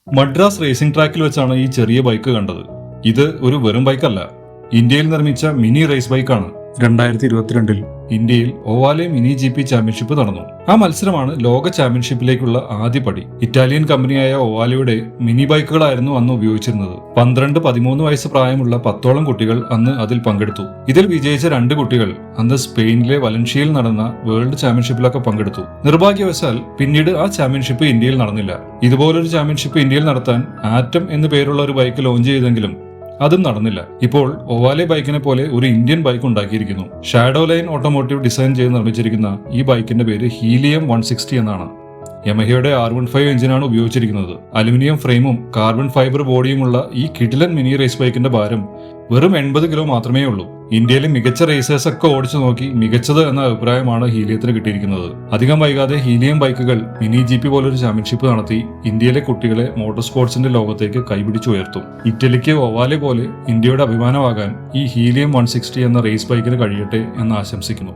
Madras racing ട്രാക്കിൽ വെച്ചാണ് ഈ ചെറിയ ബൈക്ക് കണ്ടത്. ഇത് ഒരു വെറും ബൈക്കല്ല, ഇന്ത്യയിൽ നിർമ്മിച്ച മിനി റേസ് ബൈക്കാണ്. 2022 ഇന്ത്യയിൽ ഒവാലെ മിനി GP ചാമ്പ്യൻഷിപ്പ് നടന്നു. ആ മത്സരമാണ് ലോക ചാമ്പ്യൻഷിപ്പിലേക്കുള്ള ആദ്യ പടി. ഇറ്റാലിയൻ കമ്പനിയായ ഒവാലയുടെ മിനി ബൈക്കുകളായിരുന്നു അന്ന് ഉപയോഗിച്ചിരുന്നത്. 12-13 വയസ്സ് പ്രായമുള്ള 10ഓളം കുട്ടികൾ അന്ന് അതിൽ പങ്കെടുത്തു. ഇതിൽ വിജയിച്ച 2 കുട്ടികൾ അന്ന് സ്പെയിനിലെ വലൻഷ്യയിൽ നടന്ന വേൾഡ് ചാമ്പ്യൻഷിപ്പിലൊക്കെ പങ്കെടുത്തു. നിർഭാഗ്യവശാൽ പിന്നീട് ആ ചാമ്പ്യൻഷിപ്പ് ഇന്ത്യയിൽ നടന്നില്ല. ഇതുപോലൊരു ചാമ്പ്യൻഷിപ്പ് ഇന്ത്യയിൽ നടത്താൻ ആറ്റം എന്നു പേരുള്ള ഒരു ബൈക്ക് ലോഞ്ച് ചെയ്തെങ്കിലും അതും നടന്നില്ല. ഇപ്പോൾ ഒവാലെ ബൈക്കിനെ പോലെ ഒരു ഇന്ത്യൻ ബൈക്ക് ഉണ്ടാക്കിയിരിക്കുന്നു. ഷാഡോ ലൈൻ ഓട്ടോമോട്ടീവ് ഡിസൈൻ ചെയ്ത് നിർമ്മിച്ചിരിക്കുന്ന ഈ ബൈക്കിന്റെ പേര് ഹീലിയം 160 എന്നാണ്. യമഹയുടെ R15 എഞ്ചിനാണ് ഉപയോഗിച്ചിരിക്കുന്നത്. അലുമിനിയം ഫ്രെയിമും കാർബൺ ഫൈബർ ബോഡിയുമുള്ള ഈ കിടിലൻ മിനി റേസ് ബൈക്കിന്റെ ഭാരം വെറും 80 കിലോ മാത്രമേ ഉള്ളൂ. ഇന്ത്യയിലെ മികച്ച റേസേഴ്സ് ഒക്കെ ഓടിച്ചു നോക്കി മികച്ചത് എന്ന അഭിപ്രായമാണ് ഹീലിയത്തിന് കിട്ടിയിരിക്കുന്നത്. അധികം വൈകാതെ ഹീലിയം ബൈക്കുകൾ മിനി GP പോലൊരു ചാമ്പ്യൻഷിപ്പ് നടത്തി ഇന്ത്യയിലെ കുട്ടികളെ മോട്ടോർ സ്പോർട്സിന്റെ ലോകത്തേക്ക് കൈപിടിച്ചുയർത്തും. ഇറ്റലിക്ക് ഒവാലെ പോലെ ഇന്ത്യയുടെ അഭിമാനമാകാൻ ഈ ഹീലിയം 160 എന്ന റേസ് ബൈക്കിന് കഴിയട്ടെ എന്ന് ആശംസിക്കുന്നു.